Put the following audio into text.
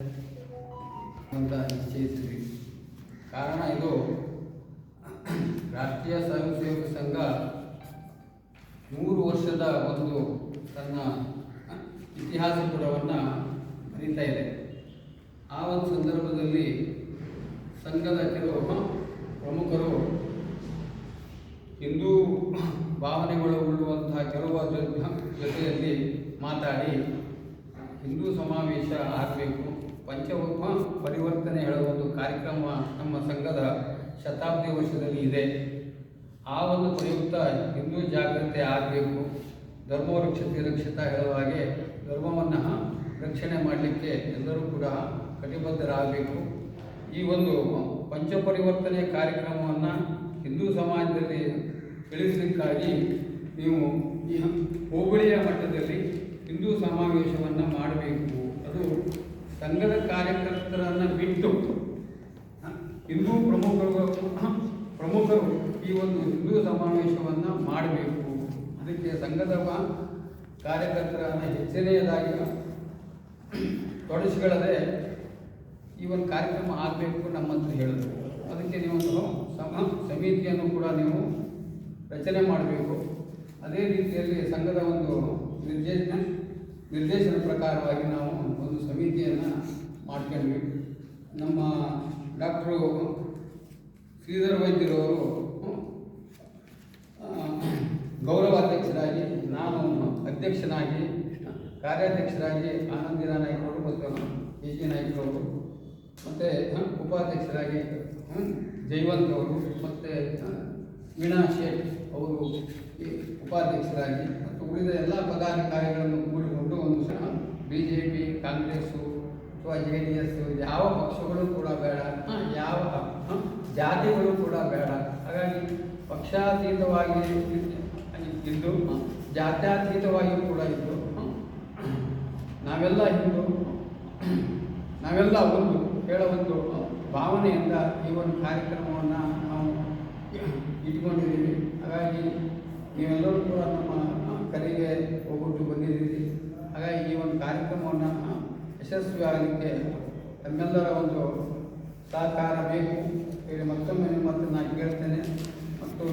ಅಂತ ನಿಶ್ಚಯಿಸಿದ್ವಿ. ಕಾರಣ ಇದು ರಾಷ್ಟ್ರೀಯ ಸ್ವಯಂ ಸೇವಕ ಸಂಘ 100 ವರ್ಷದ ಒಂದು ತನ್ನ ಇತಿಹಾಸ ಪುಟವನ್ನು ಬರೀತಾ ಇದೆ. ಆ ಒಂದು ಸಂದರ್ಭದಲ್ಲಿ ಸಂಘದ ಕೆಲವು ಪ್ರಮುಖರು ಹಿಂದೂ ಭಾವನೆಗಳು ಉಳ್ಳುವಂತಹ ಕೆಲವು ಜೊತೆಯಲ್ಲಿ ಮಾತಾಡಿ ಹಿಂದೂ ಸಮಾವೇಶ ಆಗಬೇಕು, ಪಂಚವರ್ಮ ಪರಿವರ್ತನೆ ಹೇಳುವ ಒಂದು ಕಾರ್ಯಕ್ರಮ ನಮ್ಮ ಸಂಘದ ಶತಾಬ್ದಿ ವರ್ಷದಲ್ಲಿ ಇದೆ. ಆ ಒಂದು ಪ್ರಯುಕ್ತ ಹಿಂದೂ ಜಾಗೃತಿ ಆಗಬೇಕು, ಧರ್ಮ ರಕ್ಷತೆ ರಕ್ಷಿತ ಹೇಳುವ ಹಾಗೆ ಧರ್ಮವನ್ನು ರಕ್ಷಣೆ ಮಾಡಲಿಕ್ಕೆ ಎಲ್ಲರೂ ಕೂಡ ಕಟಿಬದ್ಧರಾಗಬೇಕು. ಈ ಒಂದು ಪಂಚಪರಿವರ್ತನೆ ಕಾರ್ಯಕ್ರಮವನ್ನು ಹಿಂದೂ ಸಮಾಜದಲ್ಲಿ ತಿಳಿಸಲಿಕ್ಕಾಗಿ ನೀವು ಈ ಹೋಬಳಿಯ ಮಟ್ಟದಲ್ಲಿ ಹಿಂದೂ ಸಮಾವೇಶವನ್ನು ಮಾಡಬೇಕು. ಅದು ಸಂಘದ ಕಾರ್ಯಕರ್ತರನ್ನು ಬಿಟ್ಟು ಹಿಂದೂ ಪ್ರಮುಖರು ಈ ಒಂದು ಹಿಂದೂ ಸಮಾವೇಶವನ್ನು ಮಾಡಬೇಕು. ಅದಕ್ಕೆ ಸಂಘದ ಕಾರ್ಯಕರ್ತರನ್ನು ಹೆಚ್ಚಿನೆಯದಾಗಿ ತೊಡಗಿಸಿಕೊಳ್ಳದೆ ಈ ಒಂದು ಕಾರ್ಯಕ್ರಮ ಆಗಬೇಕು ನಮ್ಮ ಹತ್ರ ಹೇಳಿದ್ರು. ಅದಕ್ಕೆ ನೀವೊಂದು ಸಮಿತಿಯನ್ನು ಕೂಡ ನೀವು ರಚನೆ ಮಾಡಬೇಕು. ಅದೇ ರೀತಿಯಲ್ಲಿ ಸಂಘದ ಒಂದು ನಿರ್ದೇಶನ ಪ್ರಕಾರವಾಗಿ ನಾವು ಒಂದು ಸಮಿತಿಯನ್ನು ಮಾಡ್ಕೊಂಡ್ವಿ. ನಮ್ಮ ಡಾಕ್ಟ್ರು ಶ್ರೀಧರ ವೈದ್ಯರವರು ಗೌರವಾಧ್ಯಕ್ಷರಾಗಿ, ನಾನು ಅಧ್ಯಕ್ಷನಾಗಿ, ಕಾರ್ಯಾಧ್ಯಕ್ಷರಾಗಿ ಆನಂದಿರಾ ನಾಯ್ಕರವರು ಮತ್ತು ಎ ಜಿ ನಾಯ್ಕರವರು, ಮತ್ತು ಉಪಾಧ್ಯಕ್ಷರಾಗಿ ಜೈವಂತ್ ಅವರು ಮತ್ತು ವೀಣಾ ಶೇಟ್ ಅವರು ಉಪಾಧ್ಯಕ್ಷರಾಗಿ, ಮತ್ತು ಉಳಿದ ಎಲ್ಲ ಪದಾಧಿಕಾರಿಗಳನ್ನು ಕೂಡಿಕೊಂಡು ಒಂದು ಸಹ BJP, ಕಾಂಗ್ರೆಸ್ಸು ಅಥವಾ JDS ಯಾವ ಪಕ್ಷಗಳು ಕೂಡ ಬೇಡ, ಯಾವ ಜಾತಿಗಳು ಕೂಡ ಬೇಡ. ಹಾಗಾಗಿ ಪಕ್ಷಾತೀತವಾಗಿ ಇದ್ದು ಜಾತ್ಯತೀತವಾಗಿಯೂ ಕೂಡ ಇದ್ದು ನಾವೆಲ್ಲ ಹಿಂದೂ, ನಾವೆಲ್ಲ ಒಂದು ಹೇಳುವ ಒಂದು ಭಾವನೆಯಿಂದ ಈ ಒಂದು ಕಾರ್ಯಕ್ರಮವನ್ನು ನಾವು ಇಟ್ಕೊಂಡಿದ್ದೀವಿ. ಹಾಗಾಗಿ ನೀವೆಲ್ಲರೂ ಕೂಡ ನಮ್ಮ ಕರೆಗೆ ಹೋಗ್ಬಿಟ್ಟು ಬಂದಿದ್ದೀರಿ. ಹಾಗಾಗಿ ಈ ಒಂದು ಕಾರ್ಯಕ್ರಮವನ್ನು ಯಶಸ್ವಿ ಆಗಲಿಕ್ಕೆ ತಮ್ಮೆಲ್ಲರ ಒಂದು ಸಹಕಾರ ಬೇಕು ಹೇಳಿ ಮತ್ತೊಮ್ಮೆ ನಿಮ್ಮ ಹತ್ರ ನಾನು ಕೇಳ್ತೇನೆ. ಮತ್ತು